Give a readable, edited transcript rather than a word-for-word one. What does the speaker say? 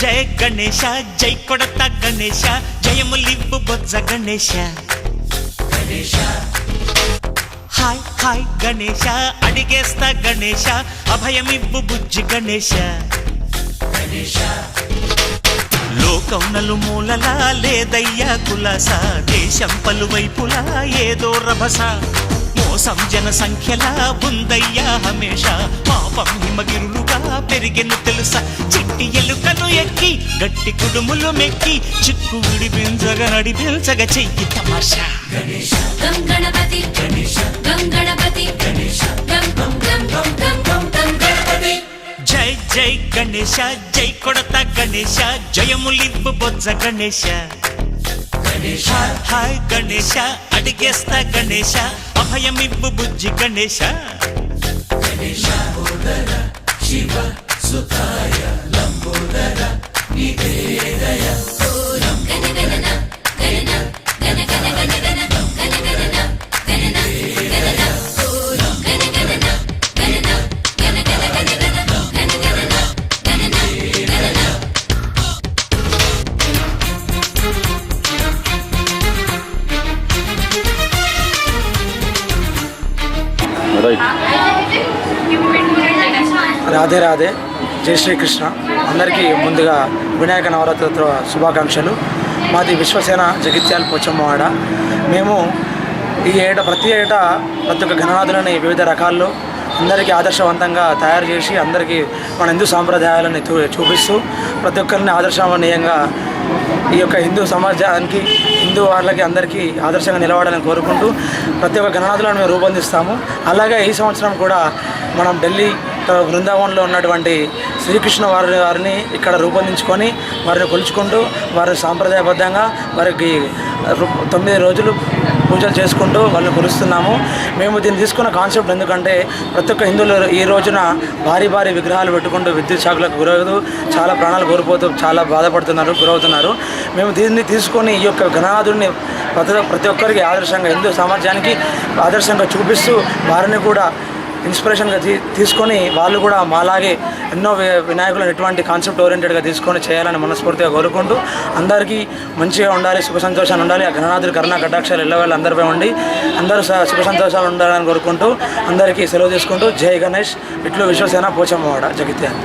జయ గణేశ జై కొడత గణేశ జయములివ్వు బొజ్జ Ganesha hi hi Ganesha అడిగేస్తా Ganesha అభయమివ్వు బుజ్జి గణేశ లోకం నలుమూలలా లేదయ్యా కులాస దేశం పలువైపులా ఏదో రభస మోసం జన సంఖ్యలా ఉందయ్యా హమేష పాపం హిమగిరులుగా పెరిగెను తెలుసా చిట్టి ఎలుకను ఎక్కి గట్టి కుడుములు మెక్కి చిక్కు విడిపించగా నడిపించగా చెయ్యి తమాషా గం గణపతి గం గణపతి గం గం గం గం గం గం గం గణపతి జై జై గణేశ జై కొడత గణేశ జయములివ్వు బొజ్జ గణేశ హాయ్ గణేశ అడిగేస్తా గణేశ అభయమివ్వు బుజ్జి గణేశ శివ సుతాయ లంబోదర నివేదయ రాధే రాధే జై శ్రీకృష్ణ. అందరికీ ముందుగా వినాయక నవరాత్రోత్సవ శుభాకాంక్షలు. మాది విశ్వసేన జగిత్యాల పోచమ్మవాడ. మేము ప్రతి ఏటా ప్రతి ఒక్క గణనాథులని వివిధ రకాల్లో అందరికీ ఆదర్శవంతంగా తయారు చేసి అందరికీ మన హిందూ సాంప్రదాయాలను చూపిస్తూ ప్రతి ఒక్కరిని ఆదర్శనీయంగా ఈ యొక్క హిందూ సమాజానికి హిందూ వాళ్ళకి అందరికీ ఆదర్శంగా నిలబడాలని కోరుకుంటూ ప్రతి ఒక్క గణనాథులను మేము రూపొందిస్తాము. అలాగే ఈ సంవత్సరం కూడా మనం ఢిల్లీ బృందావనంలో ఉన్నటువంటి శ్రీకృష్ణ వారిని ఇక్కడ రూపొందించుకొని వారిని కొలుచుకుంటూ వారి సాంప్రదాయబద్ధంగా వారికి 9 రోజులు పూజలు చేసుకుంటూ వాళ్ళని కొలుస్తున్నాము. మేము దీన్ని తీసుకున్న కాన్సెప్ట్ ఎందుకంటే ప్రతి ఒక్క హిందువులు ఈ రోజున భారీ విగ్రహాలు పెట్టుకుంటూ విద్యుత్ షాకులకు గురవుతూ చాలా ప్రాణాలు కోల్పోతూ చాలా గురవుతున్నారు. మేము దీన్ని తీసుకొని ఈ యొక్క గణనాథుడిని ప్రతి ఒక్కరికి ఆదర్శంగా హిందూ సమాజానికి ఆదర్శంగా చూపిస్తూ వారిని కూడా ఇన్స్పిరేషన్గా తీసుకొని వాళ్ళు కూడా మాలాగే ఎన్నో వినాయకులను ఎటువంటి కాన్సెప్ట్ ఓరియంటెడ్గా తీసుకొని చేయాలని మనస్ఫూర్తిగా కోరుకుంటూ అందరికీ మంచిగా ఉండాలి, సుఖ సంతోషాలు ఉండాలి. ఆ గణనాథుడి కరుణా కటాక్షాలు ఎల్లవేళ అందరిపై ఉండి అందరూ సుఖ సంతోషాలు ఉండాలని కోరుకుంటూ అందరికీ సెలవు తీసుకుంటూ జై గణేష్. ఇట్లు విశ్వసేన పోచమ్మవాడ జగిత్యాల.